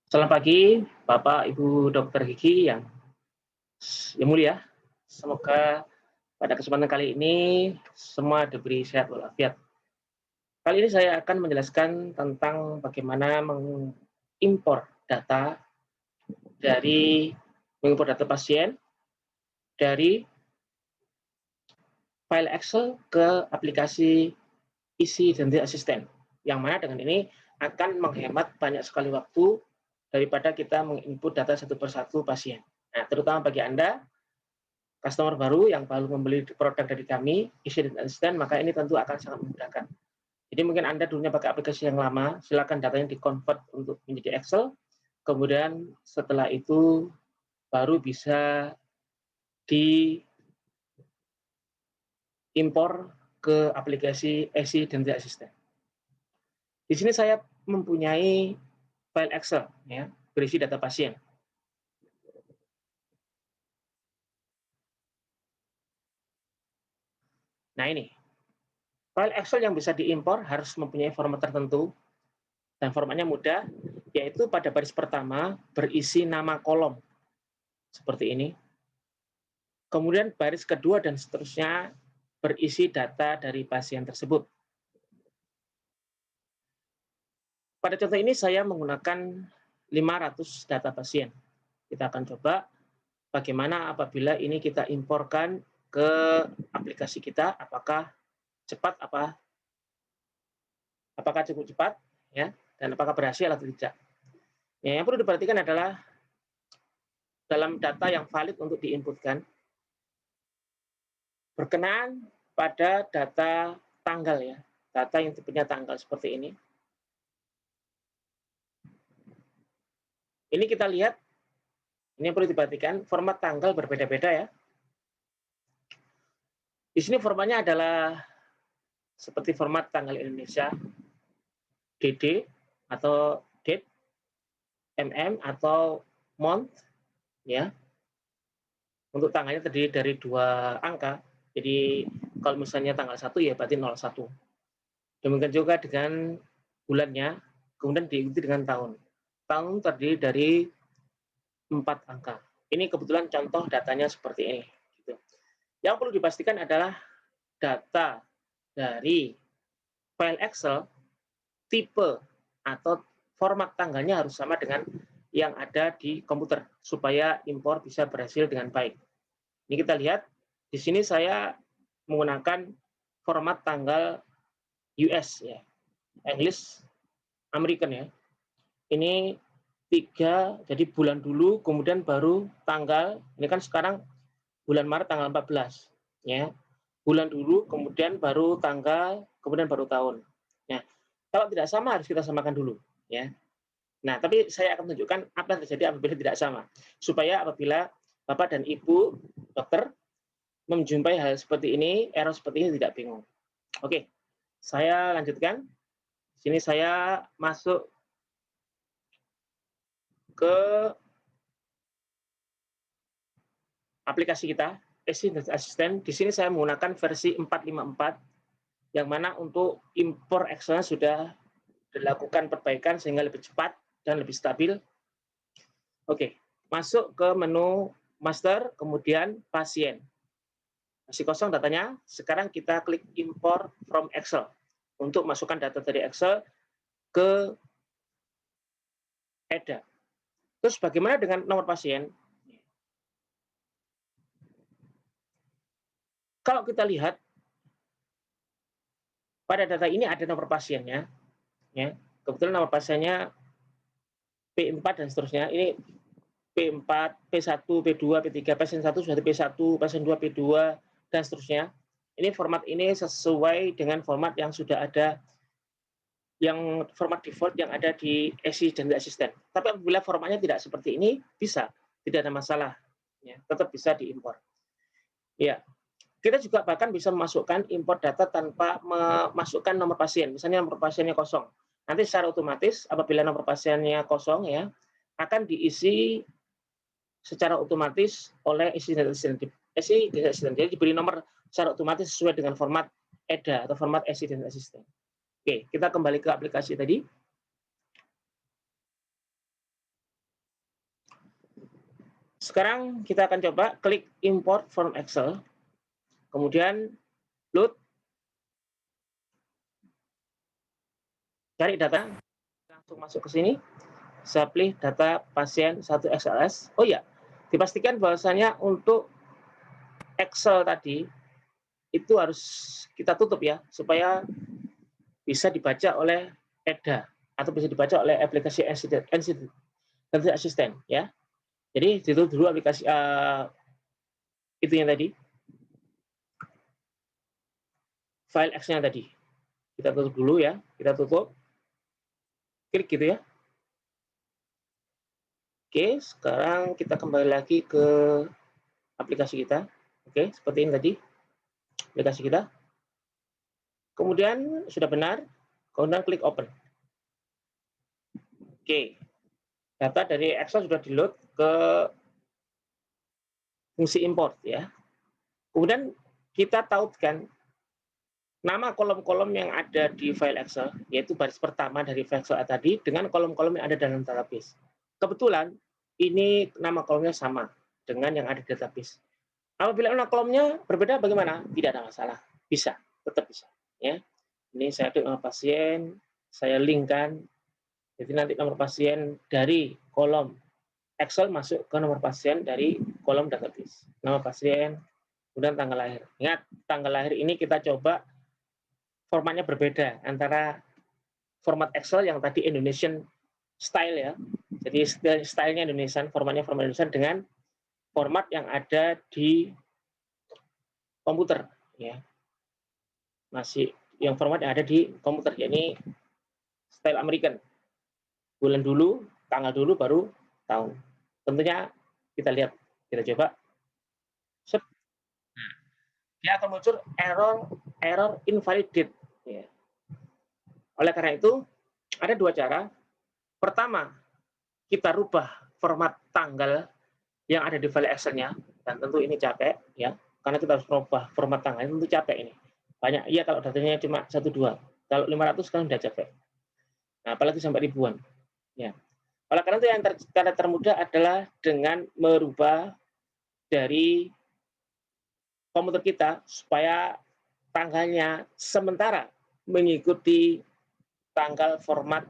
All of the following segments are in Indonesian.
Selamat pagi, Bapak, Ibu Dokter Gigi yang mulia. Semoga pada kesempatan kali ini semua diberi sehat walafiat. Kali ini saya akan menjelaskan tentang bagaimana mengimpor data dari mengimpor data pasien dari file Excel ke aplikasi isi Identity Assistant. Yang mana dengan ini akan menghemat banyak sekali waktu daripada kita menginput data satu persatu pasien. Nah, terutama bagi Anda customer baru yang baru membeli produk dari kami, isi dan asisten, maka ini tentu akan sangat memudahkan. Jadi mungkin Anda dulunya pakai aplikasi yang lama, silakan datanya di-convert untuk menjadi Excel, kemudian setelah itu baru bisa diimpor ke aplikasi isi dan asisten. Di sini saya mempunyai file Excel ya, berisi data pasien. Nah ini, file Excel yang bisa diimpor harus mempunyai format tertentu dan formatnya mudah, yaitu pada baris pertama berisi nama kolom seperti ini. Kemudian baris kedua dan seterusnya berisi data dari pasien tersebut. Pada contoh ini saya menggunakan 500 data pasien. Kita akan coba bagaimana apabila ini kita imporkan ke aplikasi kita, apakah cukup cepat ya, dan apakah berhasil atau tidak. Ya, yang perlu diperhatikan adalah dalam data yang valid untuk diinputkan berkenaan pada data tanggal ya, data yang tipenya tanggal seperti ini. Ini kita lihat, ini yang perlu diperhatikan, format tanggal berbeda-beda ya. Di sini formatnya adalah seperti format tanggal Indonesia, DD atau date, atau month ya. Untuk tanggalnya terdiri dari 2 angka. Jadi kalau misalnya tanggal 1 ya berarti 01. Demikian juga dengan bulannya, kemudian diikuti dengan tahun. Tahun terdiri dari 4 angka. Ini kebetulan contoh datanya seperti ini. Gitu. Yang perlu dipastikan adalah data dari file Excel, tipe atau format tanggalnya harus sama dengan yang ada di komputer, supaya impor bisa berhasil dengan baik. Ini kita lihat, di sini saya menggunakan format tanggal US ya, English American ya. Ini 3, jadi bulan dulu, kemudian baru tanggal, ini kan sekarang bulan Maret tanggal 14, ya. Bulan dulu, kemudian baru tanggal, kemudian baru tahun. Nah, kalau tidak sama harus kita samakan dulu, ya. Nah, tapi saya akan tunjukkan apa yang terjadi apabila tidak sama, supaya apabila Bapak dan Ibu dokter menjumpai hal seperti ini, error seperti ini tidak bingung. Oke, saya lanjutkan. Sini saya masuk ke aplikasi kita, Assistant. Di sini saya menggunakan versi 454, yang mana untuk impor Excel sudah dilakukan perbaikan sehingga lebih cepat dan lebih stabil. Oke, masuk ke menu master, kemudian pasien. Masih kosong datanya, sekarang kita klik import from Excel untuk masukkan data dari Excel ke EDA. Terus bagaimana dengan nomor pasien? Kalau kita lihat, pada data ini ada nomor pasiennya, ya. Kebetulan nomor pasiennya P4 dan seterusnya. Ini P4, P1, P2, P3, pasien 1 sudah P1, pasien 2 P2, dan seterusnya. Ini format ini sesuai dengan format yang sudah ada, yang format default yang ada di ESI dan Asisten. Tapi apabila formatnya tidak seperti ini, bisa, tidak ada masalah, ya, tetap bisa diimpor. Ya, kita juga bahkan bisa memasukkan import data tanpa memasukkan nomor pasien. Misalnya nomor pasiennya kosong. Nanti secara otomatis apabila nomor pasiennya kosong ya, akan diisi secara otomatis oleh isi dan asisten. Jadi diberi nomor secara otomatis sesuai dengan format EDA atau format isi dan asisten. Oke, kita kembali ke aplikasi tadi. Sekarang kita akan coba klik import from Excel, kemudian load, cari data, langsung masuk ke sini. Saya pilih data pasien 1 XLS. Oh ya, dipastikan bahwasanya untuk Excel tadi itu harus kita tutup ya, supaya bisa dibaca oleh EDA atau bisa dibaca oleh aplikasi asisten ya. Jadi ditutup dulu aplikasi itu yang tadi, file X-nya tadi. Kita tutup dulu ya, kita tutup. Klik gitu ya. Oke, sekarang kita kembali lagi ke aplikasi kita. Oke, seperti ini tadi aplikasi kita. Kemudian sudah benar, kemudian klik open. Oke, data dari Excel sudah di-load ke fungsi import ya. Kemudian kita tautkan nama kolom-kolom yang ada di file Excel, yaitu baris pertama dari file Excel tadi, dengan kolom-kolom yang ada dalam database. Kebetulan ini nama kolomnya sama dengan yang ada di database. Apabila nama kolomnya berbeda bagaimana? Tidak ada masalah, bisa, tetap bisa. Ya, ini saya klik nama pasien, saya linkkan, jadi nanti nomor pasien dari kolom Excel masuk ke nomor pasien dari kolom database. Nama pasien, kemudian tanggal lahir. Ingat, tanggal lahir ini kita coba formatnya berbeda antara format Excel yang tadi Indonesian style ya. Jadi stylenya Indonesian, formatnya format Indonesian dengan format yang ada di komputer ya. Masih yang format yang ada di komputer, yakni style American. Bulan dulu, tanggal dulu, baru tahun. Tentunya kita lihat, kita coba. Dia akan muncul error invalid date. Ya. Oleh karena itu, ada dua cara. Pertama, kita rubah format tanggal yang ada di file Excel-nya, dan tentu ini capek, ya, karena kita harus merubah format tanggal, tentu capek ini. Banyak, iya kalau datanya cuma 1-2. Kalau 500 kan udah capek. Nah, apalagi sampai ribuan. Ya. Oleh karena itu yang cara termudah adalah dengan merubah dari komputer kita supaya tanggalnya sementara mengikuti tanggal format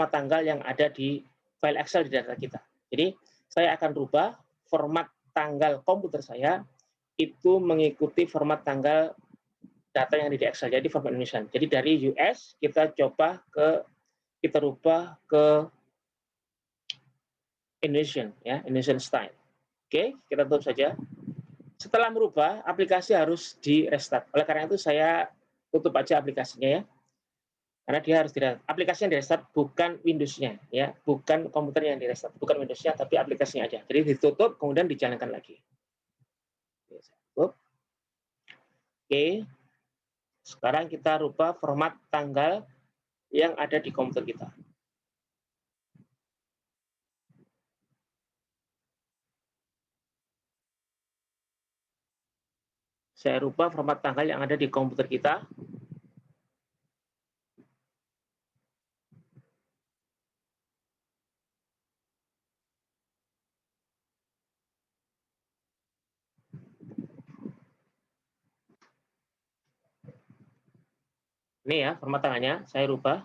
tanggal yang ada di file Excel di data kita. Jadi saya akan rubah format tanggal komputer saya itu mengikuti format tanggal data yang ada di Excel. Jadi format Indonesian. Jadi dari US kita rubah ke Indonesian ya, Indonesian style. Oke, kita tutup saja. Setelah merubah, aplikasi harus di restart. Oleh karena itu saya tutup aja aplikasinya ya. Karena dia harus aplikasi yang di restart bukan Windows-nya ya, bukan komputer yang di restart, bukan Windows-nya tapi aplikasinya aja. Jadi ditutup kemudian dijalankan lagi. Oke. Sekarang kita rubah format tanggal yang ada di komputer kita. Saya rubah format tanggal yang ada di komputer kita. Ini ya format tanggalnya, saya rubah.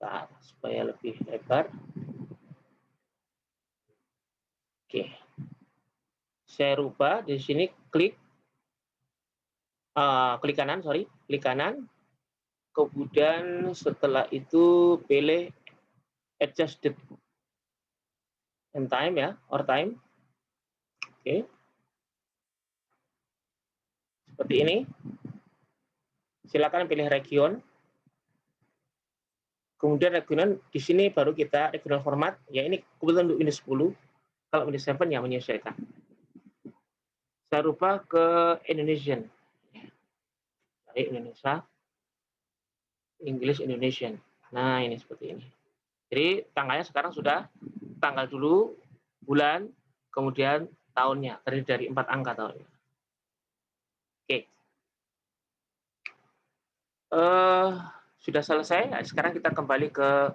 Nah, supaya lebih lebar. Oke. Saya rubah di sini, klik kanan, klik kanan. Kemudian setelah itu pilih adjust date and time ya, or time. Oke. Seperti ini. Silakan pilih region. Kemudian regional di sini baru kita regional format, ya ini kebetulan untuk Windows 10. Kalau Windows 7 ya menyesuaikan. Saya rubah ke Indonesian. Dari Indonesia, English Indonesian. Nah, ini seperti ini. Jadi tanggalnya sekarang sudah tanggal dulu, bulan, kemudian tahunnya, terdiri dari 4 angka tahunnya. Oke. Sudah selesai. Sekarang kita kembali ke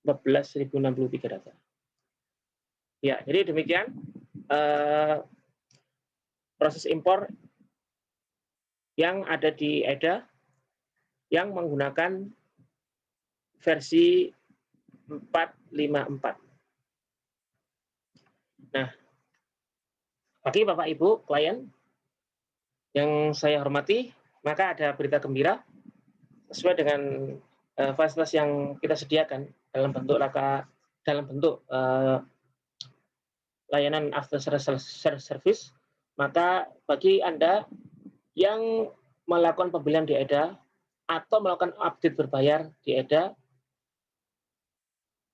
14.063 data. Ya, jadi demikian proses impor yang ada di EDA yang menggunakan versi 454. Nah, bagi Bapak Ibu klien yang saya hormati, maka ada berita gembira sesuai dengan fasilitas yang kita sediakan dalam bentuk layanan after service. Maka bagi Anda yang melakukan pembelian di EDA atau melakukan update berbayar di EDA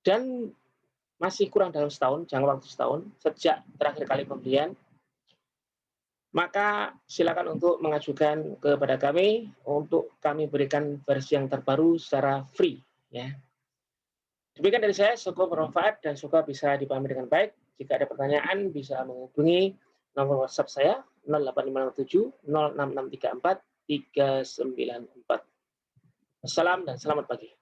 dan masih kurang dalam setahun, jangka waktu setahun sejak terakhir kali pembelian, maka silakan untuk mengajukan kepada kami untuk kami berikan versi yang terbaru secara free, ya. Demikian dari saya, semoga bermanfaat dan semoga bisa dipahami dengan baik. Jika ada pertanyaan bisa menghubungi nomor WhatsApp saya 08567 06634 394. Salam dan selamat pagi.